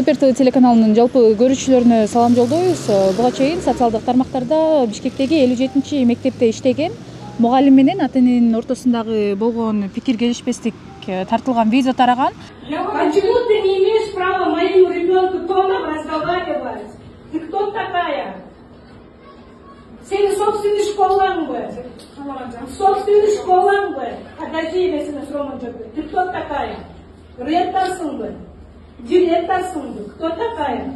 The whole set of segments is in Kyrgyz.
Супер ТВ телеканалынын жалпы көрүүчүлөрүнө салам жолдойбуз. Буга чейин социалдык тармактарда Бишкектеги 57 мектепте иштеген мугалим менен ата эненин ортосундагы болгон пикир келишпестик тартылган видео тараган. Почему ты не имеешь права моему ребенку тоном разговаривать? Ты кто такая? Senin собственный школаң бы. Собственный школаң бы. Отдачи месяца срома. Ты кто такая? Ректорсың бы. Директорсың бы. Кто такая?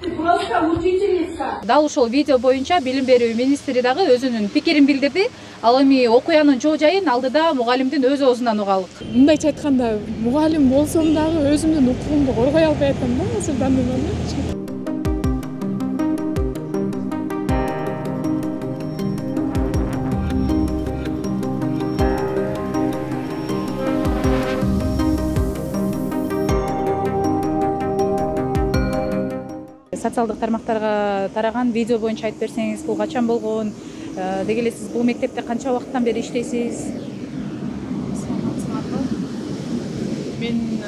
Ты просто учительница. Дал ушул видео боюнча билим берүү министри дагы өзүнүн пикирин билдирди. Ал эми окуянын жоо жайын алдыда мугалимдин өз оозунан угалык. Мындайча айтканда, мугалим болсом дагы өзүмдүн укугумду коргой албай атам да, азыр дандан. Социалдык тармактарга тараган видео боюнча айтып берсеңиз, бул качан болгон? Деги эле сиз бул мектепте канча убакыттан бери иштейсиз? Мен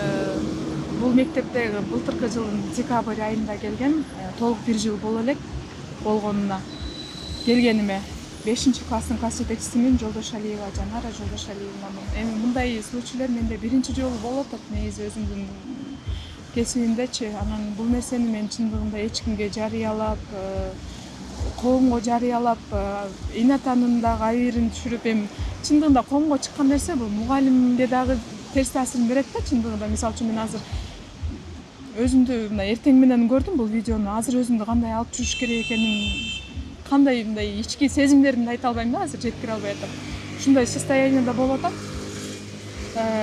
бул мектепте былтыркы жылдын декабрь айында келген, толук 1 жыл боло элек болгонуна. Келгениме 5-класстын класс жетекчисимин, Жолдошалиева Жанара Жолдошалиевна. Эми мындай случайлар менде биринчи жолу болуп атат, негизи өзүмдүн кесибимдечи. Анан бул нерсени мен чындыгында эч кимге жарыялап, коомго жарыялап, инатанын дагы айырын түшүрүп, эми чындыгында коомго чыккан нерсе бул мугалимге дагы терс таасирин берет да чындыгында. Мисалы үчүн мен азыр өзүмдү мындай эртең менен көрдүм бул видеону. Азыр өзүмдү кандай алып жүрүш керек экенин, кандай мындай ички сезимдеримди айта албайм да, азыр жеткире албай атам. Ушундай состояниеда болуп атам.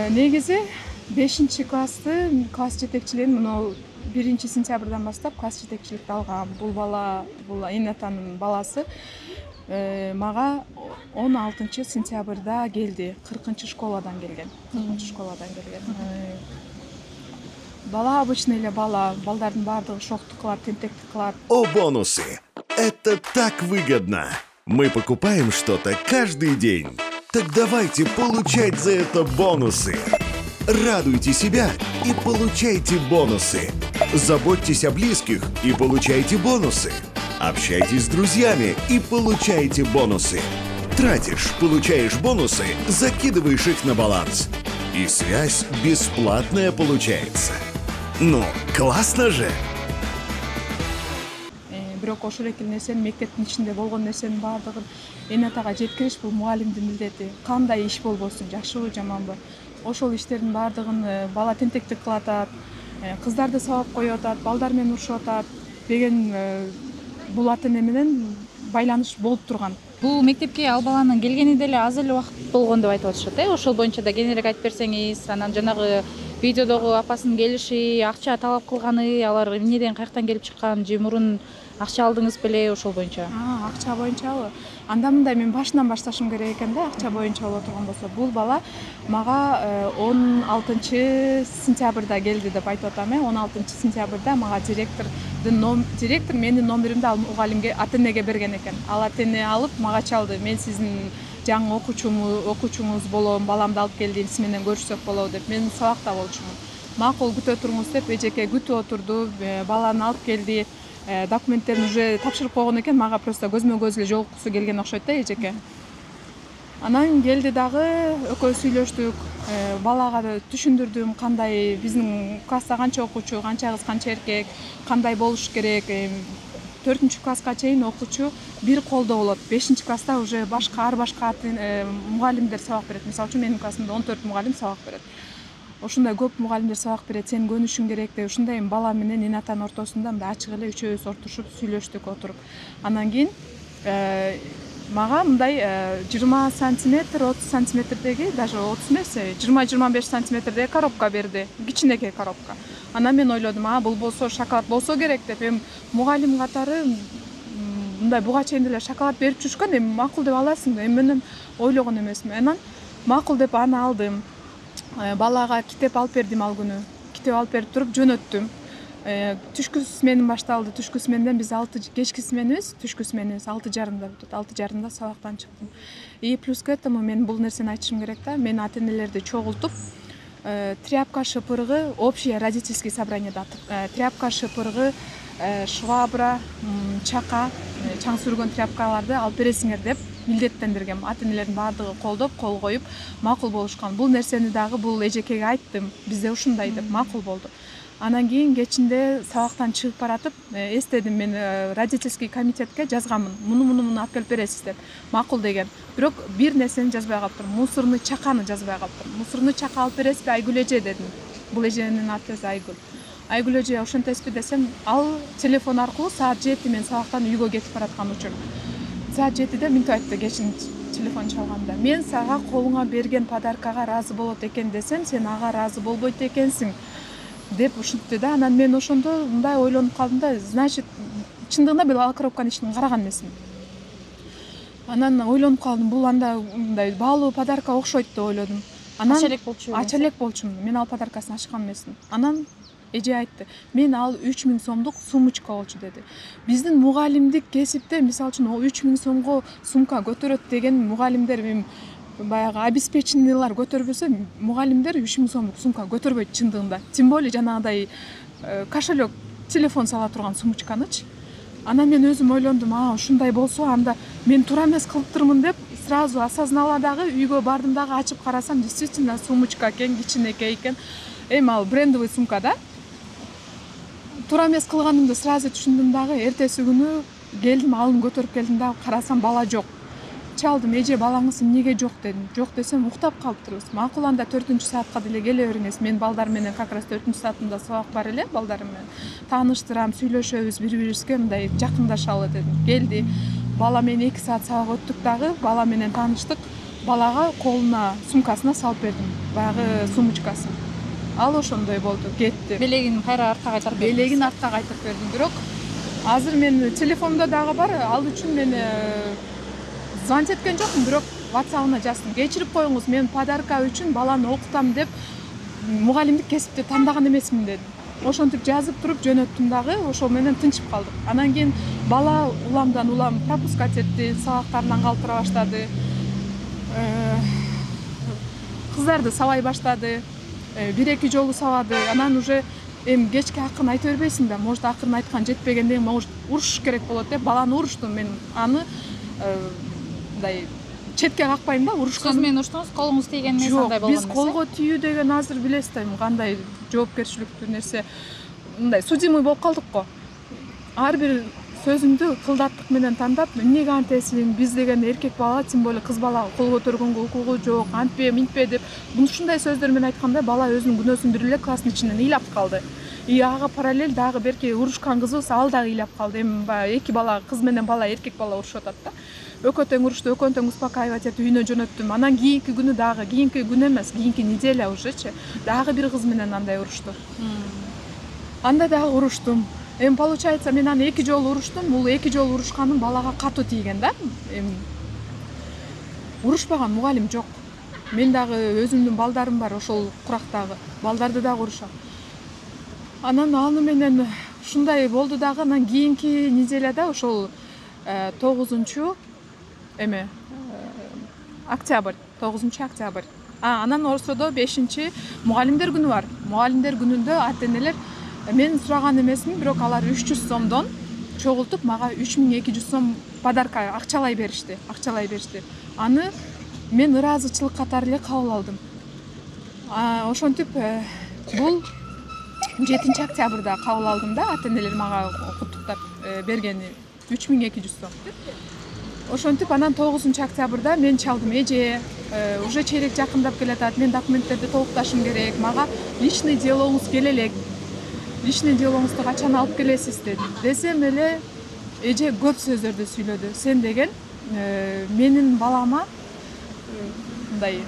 Негизи 5-классты класс жетекчилигин мына 1-сентябрдан баштап класс жетекчиликти алган. Бул бала, бул инатанын баласы мага 16-сентябрда келди. 40-школадан келген. 40-школадан келген. Бала обычный эле бала, балдардын баардыгы шоктук кылат, тентектик кылат. О, бонусы! Это так выгодно! Мы покупаем что-то каждый день. Так давайте получать за это бонусы. Радуйте себя и получайте бонусы. Заботьтесь о близких и получайте бонусы. Общайтесь с друзьями и получайте бонусы. Тратишь, получаешь бонусы, закидываешь их на баланс. И связь бесплатная получается. Ну, классно же! Бирок ошол эки нерсени мектептин ичинде болгон нерсенин баардыгын инатага жеткириш бул мугалимдин милдети. Кандай иш болбосун, жакшыбы, жаманбы. Ошол иштердин баардыгын бала тентектик кылып атат, кыздарды сабап коюп атат, балдар менен урушуп атат деген бул ата эне менен байланыш болуп турган. Бул мектепке ал баланын келгени деле аз эле убакыт болгон деп айтып атышат. Ошол боюнча да кененирээк айтып берсеңиз, анан жанагы видеодогу апасынын келиши, акча талап кылганы, алар эмнеден каяктан келип чыккан, же мурун акча алдыңыз беле, ошол боюнча? Акча боюнчабы? Анда мындай мен башынан башташым керек экен да, акча боюнча боло турган болсо. Бул бала мага 16-сентябрда келди деп айтып атам. 16-сентябрда мага директор менин номеримди ал мугалимге, ата энеге берген экен. Ал ата эне алып мага чалды. Мен сиздин жаңы окуучуңуз болом, баламды алып келдим, сиз менен көрүшсөк болобу деп. Мен сабакта болчумун. Макул, күтө туруңуз деп эжеке күтүп отурду. Баланы алып келди. Документтерин уже тапшырып койгон экен, мага просто көзмө көз эле жолуккусу келген окшойт да эжеке. Анан келди дагы, экөө сүйлөштүк, балага түшүндүрдүм кандай биздин класста канча окуучу, канча кыз, канча эркек, кандай болуш керек. 4-класска чейин окуучу бир колдо болот. 5-класста уже ар башка мугалимдер сабак берет. Мисалы үчүн менин классымда 14 мугалим сабак берет. Ошондой көп мугалимдер сабак берет, сен көнүшүң керек деп. Ушундай бала менен инатанын ортосунда мындай ачык эле үчөөбүз ортошуп сүйлөштүк отуруп. Анан кийин мага мындай 20 сантиметр, 30 сантиметрдеги, даже 30 эмес, 20-25 сантиметрдеги коробка берди. Кичинекей коробка. Анан мен ойлодум, бул болсо шоколад болсо керек деп. Эми мугалим катары мындай буга чейин деле шоколад берип жүрүшкөн, эми макул деп аласың да. Эми мен ойлогон эмесмин. Анан макул деп аны алдым. Балага китеп алып бердим ал күнү. Китеп алып берип туруп жөнөттүм. Түшкү сменим башталды. Түшкү сменден биз 6 кечки сменибиз, түшкү сменибиз 6:30 бүтөт. 6:30 сабактан чыктым. И плюс к этому мен бул нерсени айтышым керек да. Мен ата энелерди чогултуп, тряпка шыпыргы общее родительский собраниеда тряпка шыпыргы швабра чака чаң сүргөн тряпкаларды алып бересиңер деп милдеттендиргем. Ата энелердин баардыгы колдоп кол коюп макул болушкан. Бул нерсени дагы бул эжекеге айттым, бизде ушундай деп макул болду. Анан кийин кечинде сабактан чыгып баратып эстедим, мен родительский комитетке жазганмын, муну алып келип бересиз деп. Макул деген. Бирок бир нерсени жазбай калыптырмын, мусорный чаканы жазбай калыптырмын. Мусорный чака алып бересизби Айгүл эже дедим. Бул эженин аты Айгүл. Айгүл эже ошентесизби десем, ал телефон аркылуу саат 7 мен сабактан үйгө кетип бараткан учур. Саат 7-де мынтип айтты, кечин телефон чалганда. Мен сага колуңа берген подаркага ыраазы болот экен десем, сен ага ыраазы болбойт экенсиң деп ушинтти да. Анан мен ошондо мындай ойлонуп калдым да, значит, чындыгында бул ал коробканын ичин караган эмесмин. Анан ойлонуп калдым, бул анда мындай баалуу подарка окшойт деп ойлодум. Анан ача элек болчумун. Мен ал подаркасын ачкан эмесмин. Анан эже айтты, мен ал 3000 сомдук сумочка болчу деди. Биздин мугалимдик кесипте мисалы үчүн 3000 сомго сумка көтөрөт деген мугалимдер, баягы обеспеченныйлар көтөрбөсө, мугалимдер 3000 сомдук сумка көтөрбөйт чындыгында. Тем более жанагыдай кошелек, телефон сала турган сумочканычы. Анан мен өзүм ойлондум, ушундай болсо анда мен туура эмес кылыптырмын деп сразу осознала дагы, үйгө бардым дагы, ачып карасам, действительно сумочка экен, кичинекей экен. Ал брендовый сумка да. Туура эмес кылганымды сразу түшүндүм дагы. Эртеси күнү келдим, алып көтөрүп келдим дагы, карасам бала жок. Чалдым, эже балаңыз эмнеге жок дедим. Жок десем, уктап калыптырбыз. Макул, анда 4-саатка деле келе бериңиз. Мен балдар менен как раз 4-саатымда сабак бар эле, балдарым менен. Тааныштырам, сүйлөшөбүз, бири-бирибизге мындай жакындашалы дедим. Келди. Бала менен 2 саат сабак өттүк дагы, бала менен тааныштык. Балага колуна, сумкасына салып бердим. Баягы сумочкасын. Ал ошондой болду, кетти. Белегин кайра артка кайтарып бердим. Белегин артка кайтарып бердим. Бирок азыр мен телефондо дагы бар, ал үчүн мен звонить эткен жокмун, бирок WhatsApp-ына жаздым. Кечирип коюңуз, мен подарка үчүн баланы окутам деп мугалимдик кесипти тандаган эмесмин дедим. Ошентип жазып туруп жөнөттүм дагы, ошол менен тынчып калдык. Анан кийин бала уламдан улам пропускать этти, сабактарынан калтыра баштады. Кыздарды сабай баштады. 1-2 жолу сабады. Анан уже кечки акырын айта бербейсиң да, может акырын айткан жетпегенде, может урушуш керек болот деп баланы уруштум. Мен аны мындай четке какпайм да, урушкан. Сөз менен уруштуңуз, колуңуз тийген эмес, андай болгон эмес. Биз колго тийүү деген азыр билесиз да, кандай жоопкерчиликтүү нерсе. Мындай судимый болуп калдык го. Ар бир сөзүңдү кылдаттык менен тандап, эмнеге антесиң, биз деген эркек бала, тем более кыз бала кол көтөргөнгө укугу жок, антпе, минтпе деп, ушундай сөздөр менен айтканда бала өзүнүн күнөөсүн бир эле класстын ичинен ыйлап калды. Ага параллель дагы берки урушкан кызыбыз, ал дагы ыйлап калды. Баягы 2 бала, кыз менен бала, эркек бала урушуп атат да. Экөө тең урушту, экөө тең успокаивать этип үйүнө жөнөттүм. Анан кийинки күнү дагы, кийинки күн эмес, кийинки неделя ужечи, дагы бир кыз менен андай урушту. Анда дагы уруштум. Получается, мен аны 2 жолу уруштум. Бул 2 жолу урушканым балага катуу тийген да. Урушпаган мугалим жок. Мен дагы өзүмдүн балдарым бар, ошол курактагы. Балдарды дагы урушам. Анан аны менен ушундай болду дагы. Анан кийинки неделяда ошол 9 октябрь, 9 октябрь. Анан Орсодо 5 мугалимдер күнү бар. Мугалимдер күнүндө ата энелер мен сураган эмесмин, бирок алар 300 сомдон чогултуп мага 3200 сом подарка акчалай беришти. Аны мен ыраазычылык катары эле кабыл алдым. Ошентип бул 7 октябрда кабыл алдым да, ата энелер мага куттуктап бергени 3200 сом. Ошентип анан 9 октябрда мен чалдым, эже уже чейрек жакындап келатат, мен документтерди толукташым керек, мага личный делоңуз келе элек. Личный делоңузду качан алып келесиз дедим. Десем эле эже көп сөздөрдү сүйлөдү. Сен деген менин балама мындай,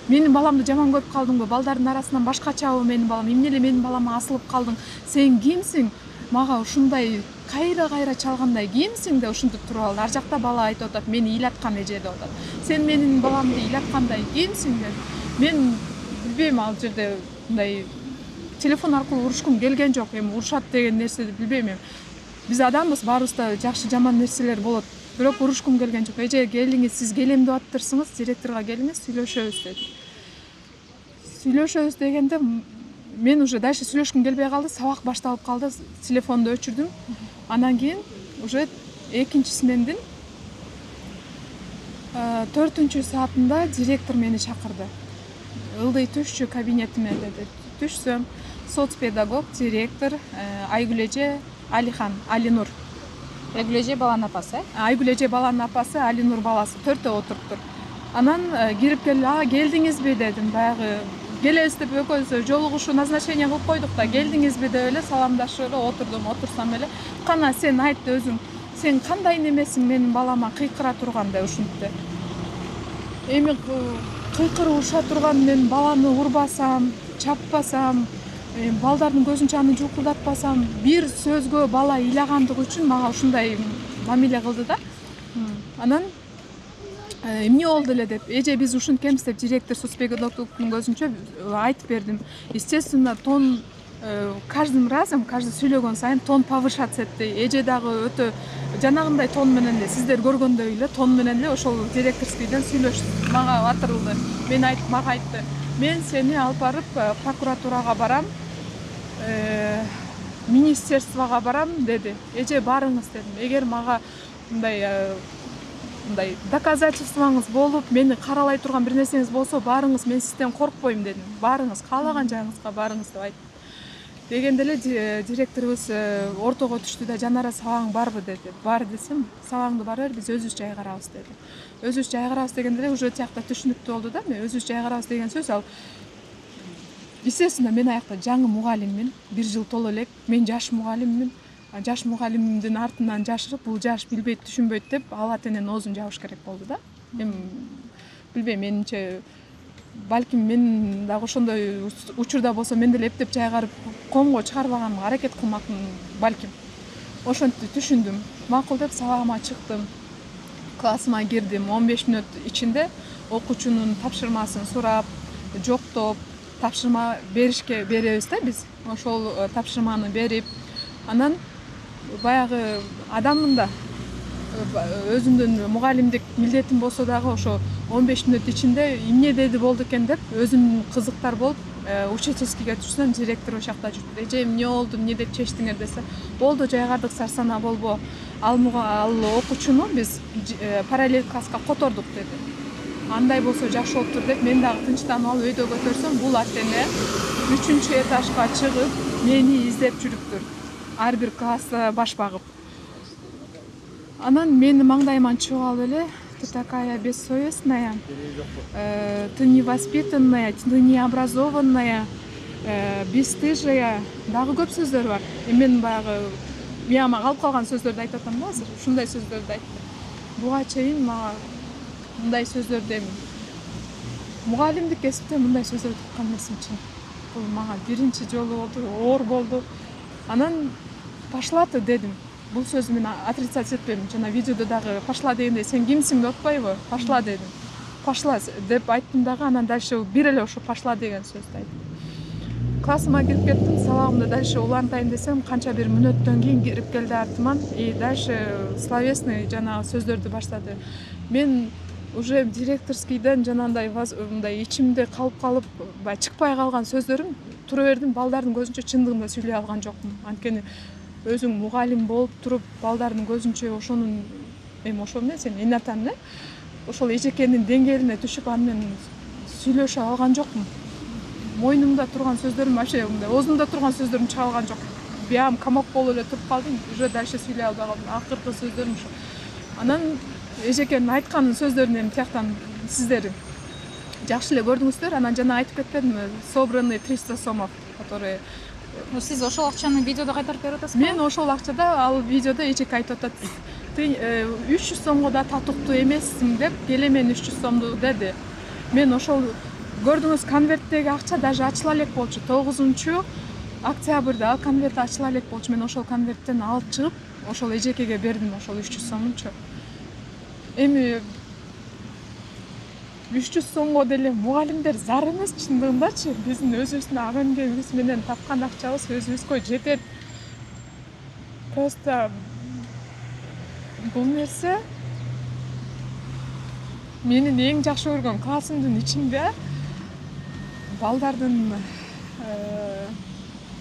менин баламды жаман көрүп калдыңбы? Балдардын арасынан башкачабы менин балам? Эмне эле менин балама асылып калдың? Сен кимсиң? Мага ушундай кайра чалгандай кимсиң деп ушинтип туруп алды. Ар жакта бала айтып атат, мени ыйлаткан эже деп атат. Сен менин баламды ыйлаткандай кимсиң деп. Мен билбейм, ал жерде мындай телефон аркылуу урушкум келген жок. Урушат деген нерсени билбейм. Биз адамбыз, баарыбызда жакшы жаман нерселер болот. Бирок урушкум келген жок. Эже келиңиз, сиз келем деп аттырсыңыз, директорго келиңиз, сүйлөшөбүз деди. сүйлөшөбүз дегенде мен уже дальше сүйлөшкүм келбей калды, сабак башталып калды, телефонду өчүрдүм. Анан кийин уже экинчисинендин 4-чү саатында директор мени чакырды. Ылдый түшчү кабинетиме деди. Түшсөм, соцпедагог, директор, Айгүл эже, Алихан, Алинур. Айгүл эже баланын апасы? Айгүл эже баланын апасы, Алинур баласы, 4-төө отуруптур. Анан кирип келдиңизби дедим. Баягы келебиз деп экөөбүз жолугушуу назначение кылып койдук да, келдиңизби деп эле саламдашып эле отурдум. Отурсам эле, кана сен айт өзүң, сен кандай немесиң менин балама кыйкыра турган деп ушинтти. Эми кыйкырып уша турган, мен баланы урбасам, чаппасам, балдардын көзүн чаны жукулдатпасам, бир сөзгө бала ыйлагандыгы үчүн мага ушундай мамиле кылды да. Анан эмне болду эле деп, эже биз ушинткенбиз деп директор соцпедагогтун көзүнчө айтып бердим. Естественно, тон каждым разом, каждый сүйлөгөн сайын тон повышаться этти. Эже дагы өтө жанагындай тон менен эле, сиздер көргөндөй эле тон менен эле ошол директорскийден сүйлөштү. Мага атырылды. Мага айтты. Мен сени алып барып прокуратурага барам, министерствого барам деди. Эже барыңыз дедим. Эгер мага мындай доказательствоңуз болуп, мени каралай турган бир нерсеңиз болсо, барыңыз, мен сизден коркпойм дедим. Барыңыз, каалаган жагыңызга барыңыз деп айттым. Дегенде эле директорубуз ортого түштү да, Жанара сабагың барбы деди. Бар десем, сабагыңды бара бер, биз өзүбүз жайгарабыз деди. Өзүбүз жайгарабыз дегенде эле уже тиякта түшүнүктүү болду да. Мен өзүбүз жайгарабыз деген сөз ал. Естественно, мен аякта жаңы мугалиммин, 1 жыл толо элек, мен жаш мугалиммин. Жаш мугалимдин артынан жашырып, бул жаш билбейт, түшүнбөйт деп ала тенен оозун жабыш керек болду да. Эми билбейм, менимче балким мен дагы ошондой учурда болсо мен деле эптеп жайгарып коомго чыгарбаганга аракет кылмакмын балким. Ошентип түшүндүм. Макул деп сабагыма чыктым. Классыма кирдим. 15 мүнөт ичинде окуучунун тапшырмасын сурап, жоктоп, тапшырма беребиз да биз. Ошол тапшырманы берип, анан баягы адамдын да өзүнүн мугалимдик милдетин болсо дагы ошо 15 мүнөт ичинде эмне деди болду экен деп өзүм кызыктар болуп учительскийге түшсөм, директор ошол жакта жүрүп, эже эмне болду, эмне деп чечтиңер десе, болду, жайгардык, сарсана болбо. Ал окуучуну биз параллель класска котордук деди. Андай болсо жакшы болуптур деп мен дагы тынчтанып алып өйдө көтөрсөм, бул атене 3-этажга чыгып мени издеп жүрүптүр. Ар бир класста баш багып. Анан мени маңдайыман чыгып алып эле, ты такая бессовестная, ты невоспитанная, ты необразованная, бесстыжая, дагы көп сөздөр бар. Мен баягы мияма калып калган сөздөрдү айтып атам да азыр. Ушундай сөздөрдү айтты. Буга чейин мага мындай сөздөрдү мугалимдик кесипте мындай сөздөрдү уккан эмесмин чын. Бул мага биринчи жолу болду, оор болду. Анан пошла ты дедим. Бул сөзү мен отрицать этпейм. Жана видеодо дагы пошла дегенде сен кимсиң деп атпайбы? Пошла дедим. Пошла деп айттым дагы, анан дальше бир эле ошо пошла деген сөздү айттым. Классыма кирип кеттим, сабагымды дальше улантайын десем, канча бир мүнөттөн кийин кирип келди артыман и дальше словесный жана сөздөрдү баштады. Мен уже директорскийден жанандай мындай ичимде калып чыкпай калган сөздөрүм тура бердим, балдардын көзүнчө чындыгында сүйлөй алган жокмун. Анткени өзүң мугалим болуп туруп, балдардын көзүнчө ошонун ошо эмне сен энатан эле ошол эжекенин деңгээлине түшүп аны мен сүйлөшө алган жокмун. Мойнумда турган сөздөрүм вообще мындай оозумда турган сөздөрүм чыга алган жок. Биям камак болуп эле туруп калдым, уже дальше сүйлөй албай калдым. Акыркы сөздөрүм ошо. Анан эжекенин айткан сөздөрүн эми тияктан сиздер жакшы эле көрдүңүздөр. Анан жана айтып кетпедимби, собранный 300 сомов, которые Сиз ошол акчаны видеодо кайтарып берип атасызбы? Мен ошол акчада, ал видеодо эжеке айтып атат. Ты 300 сомго да татыктуу эмессиң деп, келе мен 300 сомду деди. Мен ошол көрдүңүз конверттеги акча даже ачыла элек болчу. 9 октябрда ал конверт ачыла элек болчу. Мен ошол конверттен алып чыгып, ошол эжекеге бердим ошол 300 сомунчу. Эми 300 сомго деле мугалимдер зар эмес чындыгындачы. Биздин өзүбүздүн ак эмгегибиз менен тапкан акчабыз өзүбүзгө жетет. Просто бул нерсе менин эң жакшы көргөн классымдын ичинде балдардын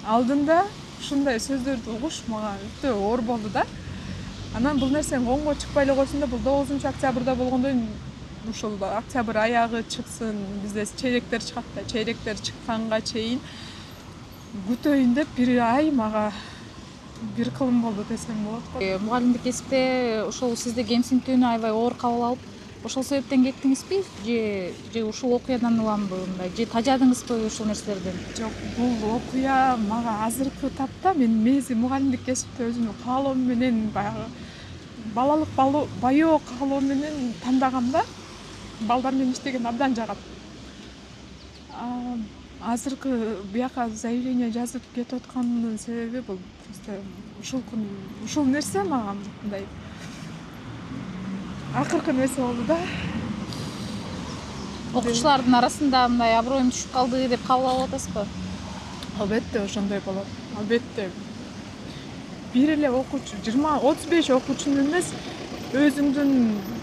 алдында ушундай сөздөрдү угуш мага өтө оор болду да. Анан бул нерсени коңго чыкпай эле койсун да, бул 9-октябрда болгондо ушул октябрь аягы чыксын, бизде чейректер чыгат да, чейректер чыкканга чейин күтөйүн деп бир ай мага бир кылым болду десем болот го. Мугалимдик кесипте ошол сизди кемсинтүүнү аябай оор кабыл алып, ошол себептен кеттиңизби? Же ушул окуядан уламбы мындай? Же тажадыңызбы ушул нерселерден? Жок, бул окуя мага азыркы тапта мен мээзи мугалимдик кесипти өзүмдүн каалоом менен, баягы балалык баyoo каалоом менен тандагамда балдар менен иштеген абдан жагат. Азыркы бияка заявление жазып кетип атканымдын себеби бул просто ушул нерсе мага мындай акыркы нерсе болду да. Окуучулардын арасында мындай аброюм түшүп калды деп кабыл алып атасызбы? Албетте ошондой болот. Албетте. Бир эле окуучу 20-35 окуучунун эмес, өзүңдүн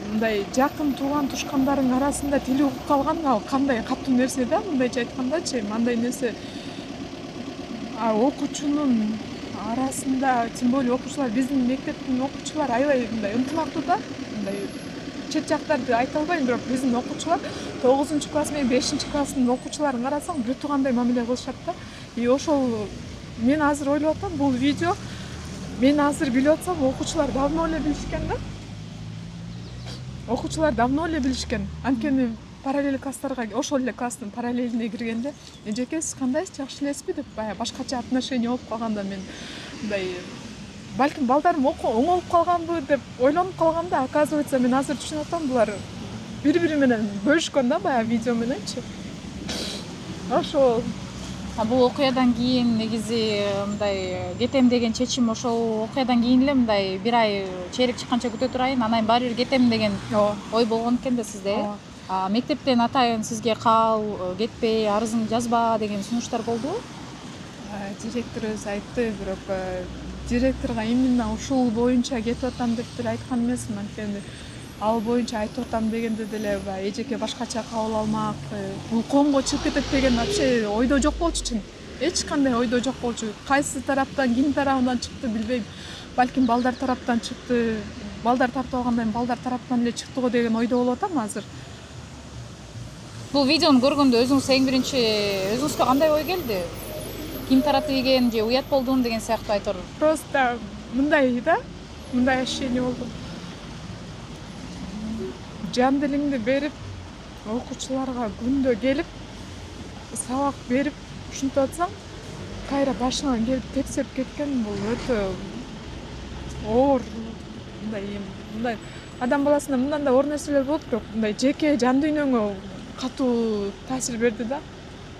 мындай жакын тууган тушкандарың арасында тили угуп калган ал кандай катуу нерсе да, мындайча айткандачы, мындай нерсе окуучунун арасында, тем более окуучулар, биздин мектептин окуучулары аябай мындай ынтымактуу да, мындай чет жактарды айта албайм, бирок биздин окуучулар 9-класс менен 5-класстын окуучуларын карасаң бир туугандай мамиле кылышат да. И ошол мен азыр ойлоп атам, бул видео мен азыр билип атсам, окуучулар давно эле билишкен да. Окуучулар давно эле билишкен. Анткени параллель класстарга, ошол эле класстын параллелине киргенде, эжеке сиз кандайсыз, жакшы элесизби деп башкача отношение болуп калганда мен мындай балким балдарым оңолуп калганбы деп ойлонуп калганда, оказывается мен азыр түшүнүп атам, булар бири-бири менен бөлүшкөн да баягы видео мененчи. Ошол Бул окуядан кийин негизи мындай кетем деген чечим ошол окуядан кийин эле мындай бир ай чейрек чыкканча күтө турайын, анан баары бир кетем деген ой болгон экен да сизде. Мектептен атайын сизге кал, кетпей, арызыңды жазба деген сунуштар болдубу? Директор өзү айтты, бирок директорго именно ушул боюнча кетип атам деп деле айткан эмесмин. Анткени ал боюнча айтып атам дегенде деле эжеке башкача кабыл алмак, бул коңго чыгып кетет деген вообще ойдо жок болчу чын. Эч кандай ойдо жок болчу. Кайсы тараптан, ким тарабынан чыкты билбейм. Балким балдар тараптан чыкты. Балдар тартып алгандан балдар тараптан эле чыкты го деген ойдо болуп атам азыр. Бул видеону көргөндө өзүңүз эң биринчи өзүңүзгө кандай ой келди? Ким таратты деген же уят болдум деген сыяктуу айтор. Просто мындай да, мындай ощущение болду. Жан дилиңди берип, окуучуларга күндө келип, сабак берип, ушинтип атсаң, кайра башыңан келип текшерип кеткен, бул өтө оор, мындай адам баласына мындан да оор нерселер болот, бирок мындай жеке жан дүйнөңө катуу таасир берди да.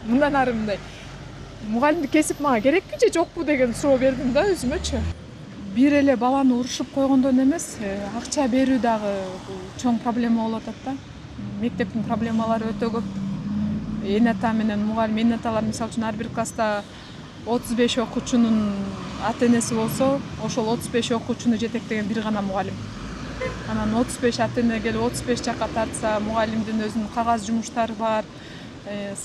Мындан ары мындай мугалимдик кесип мага керекпи же жокпу деген суроо бердим да өзүмөчү. Бир эле баланы урушуп койгондон эмес, акча берүү дагы чоң проблема болуп атат да. Мектептин проблемалары өтө көп. Эне ата менен мугалим, эне аталар мисалы үчүн ар бир класста 35 окуучунун ата-энеси болсо, ошол 35 окуучуну жетектеген бир гана мугалим. Анан 35 ата-эне келип 35 жакка тартса, мугалимдин өзүнүн кагаз жумуштары бар,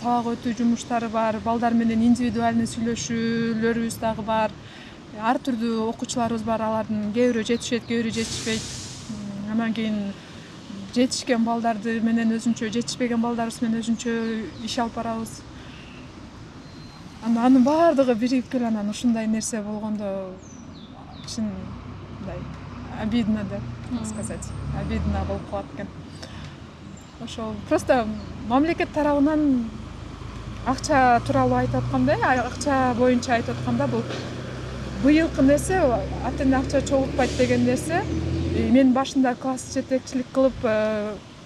сабак өтүү жумуштары бар, балдар менен индивидуальный сүйлөшүүлөрүбүз дагы бар. Ар түрдүү окуучуларыбыз бар, алардын кээ бирөө жетишет, кээ бирөө жетишпейт. Анан кийин жетишкен балдарды менен өзүнчө, жетишпеген балдарыбыз менен өзүнчө иш алып барабыз. Анын баардыгы бирип келип анан ушундай нерсе болгондо чын мындай обидно деп сказать, обидно болуп калат экен. Ошол просто мамлекет тарабынан акча тууралуу айтып атканда, акча боюнча айтып атканда бул быйылкы нерсе, ата-эне акча чогултпайт деген нерсе. Мен башында класс жетекчилик кылып,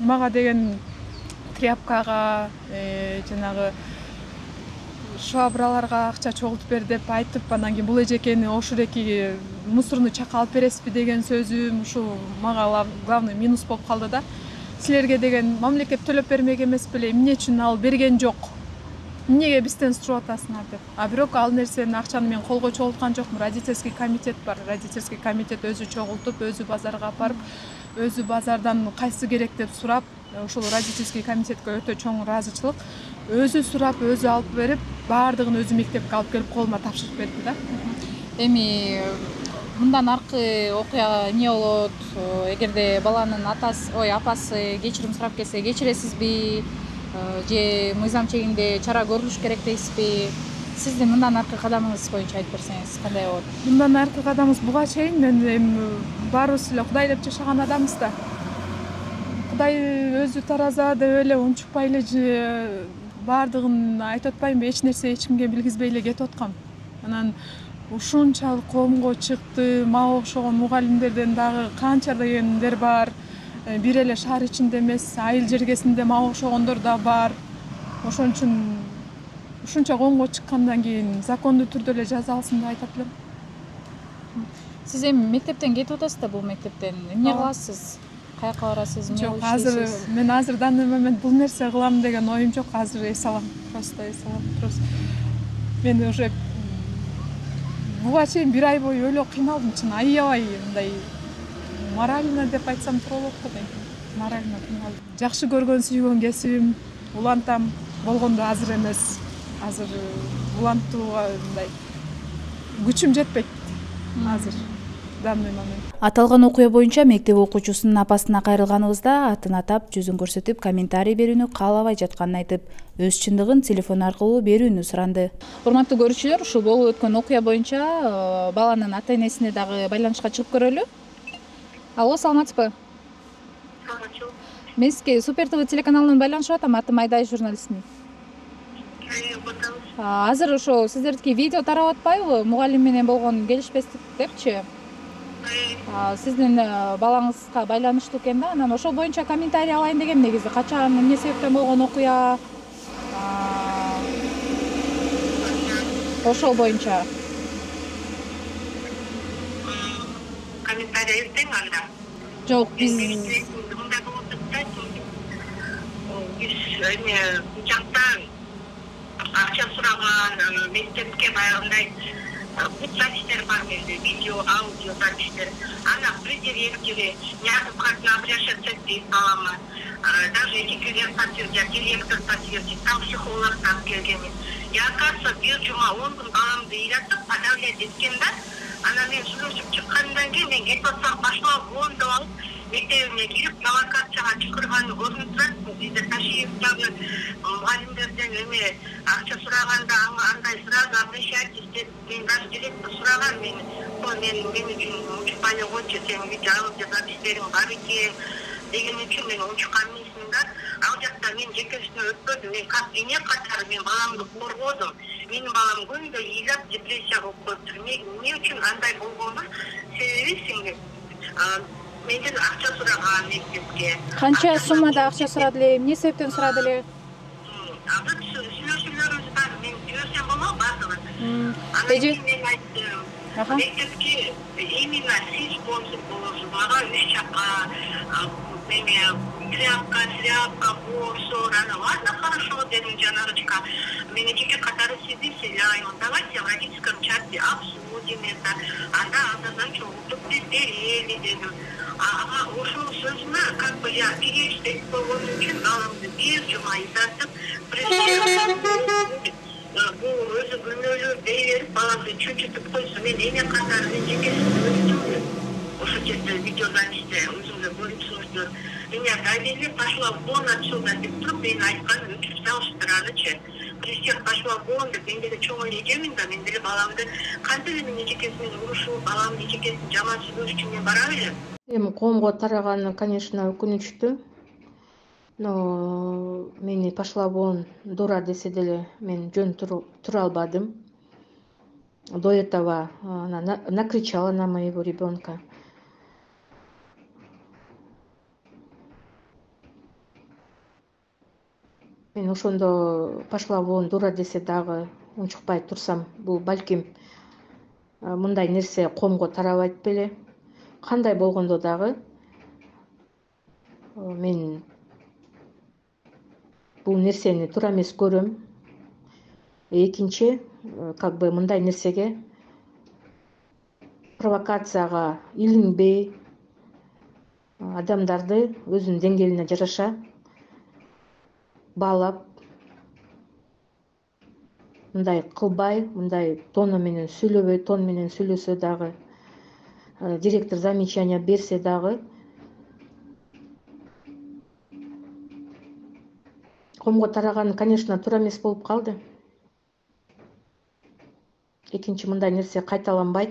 мага деген тряпкага, жанагы швабраларга акча чогултуп бер деп айтып, анан кийин бул эжекени ошуреки мусорный чакка алып бересизби деген сөзүм ушу мага главный минус болуп калды да. Силерге деген мамлекет төлөп бермек эмес беле, эмне үчүн ал берген жок? Эмнеге бизден сурап атасыңар деп. Бирок ал нерсени акчаны мен колго чогулткан жокмун. Родительский комитет бар. Родительский комитет өзү чогултуп, өзү базарга апарып, өзү базардан кайсы керек деп сурап, ошол родительский комитетке өтө чоң ыраазычылык. өзү сурап өзү алып берип баардыгын өзү мектепке алып келип колума тапшырып берди да. Эми мындан аркы окуя эмне болот? Эгерде баланын апасы кечирим сурап келсе кечиресизби? Же мыйзам чегинде чара көрүлүш керек дейсизби? Сиздин мындан аркы кадамыңыз боюнча айтып берсеңиз кандай болот? Мындан аркы кадамыбыз буга чейин мен эми баарыбыз эле Кудай деп жашаган адамбыз да. Кудай өзү тараза деп эле унчукпай эле баардыгын айтып атпайбы, эч нерсе эч кимге билгизбей эле кетип аткам. Анан ушунчалык коомго чыкты, мага окшогон мугалимдерден дагы канча дегендер бар. Бир эле шаар ичинде эмес, айыл жергесинде мага окшогондор да бар. Ошон үчүн ушунча коомго чыккандан кийин закондуу түрдө эле жаза алсын деп айтат элем. Сиз эми мектептен кетип атасыз да, бул мектептен. Эмне кыласыз? Каяка барасыз? Эмне Жок, болуш istейсиз? мен азыр данный момент бул нерсе кылам деген оюм жок. Азыр эс алам. Просто мен уже буга чейин бир ай бою өлө кыйналдым, чын аябай мындай морально деп айтсам туура болот го дейм. Морально кыйналдым. Жакшы көргөн, сүйгөн кесибим, улантам болгондо азыр эмес. Азыр улантууга мындай күчүм жетпейт азыр данный момент. Аталган окуя боюнча мектеп окуучусунун апасына кайрылганыбызда атын атап, жүзүн көрсөтүп, комментарий берүүнү каалабай жатканын айтып, өз чындыгын телефон аркылуу берүүнү суранды. Урматтуу көрүүчүлөр, ушул болуп өткөн окуя боюнча баланын ата-энесине дагы байланышка чыгып көрөлү. Алло, саламатсызбы? Мен сизге Супер ТВ телеканалынан байланышып атам, атым Айдай, журналистмин. Азыр ошо сиздердики видео тарап атпайбы? Мугалим менен болгон келишпестик депчи. Сиздин балаңызга байланыштуу экен да, анан ошол боюнча комментарий алайын дегем негизи. Качан, эмне себептен болгон окуя? Ошол боюнча. Комментарий эстең анда. Жок, биз мындай болуп атат да. Биз жактан акча сураган, мектепке баягындай запистер бар менде, видео, аудио запистер. Ана предиректори, неадекватно обращаться с балама. Даже эти клиент подтвердят, директор подтвердит, там психолог там келгени. Я, оказывается, бир жума 10 күн баламды ыйлатып, подавлять эткен да. Ана мен сүйлөшүп чыккандан кийин мен кетип атсам башла вон деп алып, мектебиме кирип, провокацияга чакырганы көрүнүп турат. Бизде Ташиевдагы мугалимдерден эме акча сураганда андай сразу обращайтесь деп мен даже директор сураган мени үчүн унчукпай эле койчу, сенин видео запистериң бар экен деген үчүн мен унчуккан эмесмин да. Ал жакта мен жекесине өтпөдүм, мен как эне катары мен баламды коргодум. Менин балам күндө ыйлап депрессия болуп коюптур. Эмне үчүн андай болгону себеби сиңди. Менден акча сураган мектепке. канча суммада акча сурады эле? Эмне себептен сурады эле? Азыр сүйлөшүүлөрүбүз бар, мен жиберсем болобу баардыгын? Анан кийин мен айттым, мектепке именно сиз спонсор болосуз, мага 3 жакка тряпка, борсор, ана ладно, хорошо, дедим жанарочка. Мен жеке катары сизди сыйлайм, давайте в родительском чате обсудим это. Анда азырдан чогултуп биз берели дедим. Ага, ошол сөзүмө как бы я перечтек болгон үчүн баламды бир жума ыйлатып, бул өзү күнөөлүү дей берип баламды чүнчүтүп койсо, мен эне катары мен жекесин өттүм. Ошол жерде видео записте өзүңөр көрүп сурдур. Меня довели, пошла вон отсюда деп туруп, мен айткан өчүп салыштыранычы. При всех пошла вон деп, мен деле чоң эле эжемин да, мен деле баламды кантип эле мен жекесин урушуп, баламдын жекесин жаман сүйлөш үчүн мен бара белем. Эми коомго тараганы, конечно, өкүнүчтүү. Но мени пошла вон дура десе деле мен жөн тура албадым. До этого она накричала на моего ребенка. Мен ошондо пошла вон дура десе дагы унчукпай турсам, бул балким мындай нерсе коомго тарабайт беле. Кандай болгондо дагы мен бул нерсени туура эмес көрөм. Экинчи, как бы мындай нерсеге провокацияга илинбей адамдарды өзүнүн деңгээлине жараша баалап мындай кылбай, мындай тон менен сүйлөсө дагы, директор замечание берсе дагы комго тараганы, конечно, туура эмес болуп калды. Экинчи мындай нерсе кайталанбайт.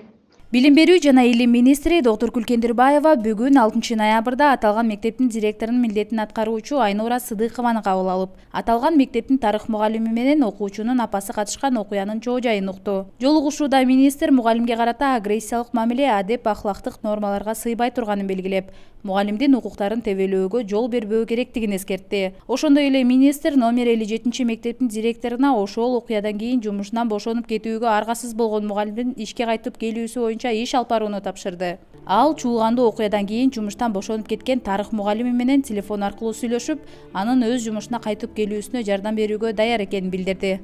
Билим берүү жана илим министри доктор Күлкендирбаева бүгүн 6 ноябрда аталган мектептин директорунун милдетин аткаруучу Айнура Сыдыкованы кабыл алып, аталган мектептин тарых мугалими менен окуучунун апасы катышкан окуянын чоо жайын укту. Жолугушууда министр мугалимге карата агрессиялык мамиле адеп ахлактык нормаларга сыйбай турганын белгилеп, мугалимдин укуктарын тебелөөгө жол бербөө керектигин эскертти. Ошондой эле министр номер 57 мектептин директоруна ошол окуядан кийин жумушунан бошонуп кетүүгө аргасыз болгон мугалимдин ишке кайтып келүүсү боюнча иш алып барууну тапшырды. Ал чуулгандуу окуядан кийин жумуштан бошонуп кеткен тарых мугалими менен телефон аркылуу сүйлөшүп, анын өз жумушуна кайтып келүүсүнө жардам берүүгө даяр экенин билдирди.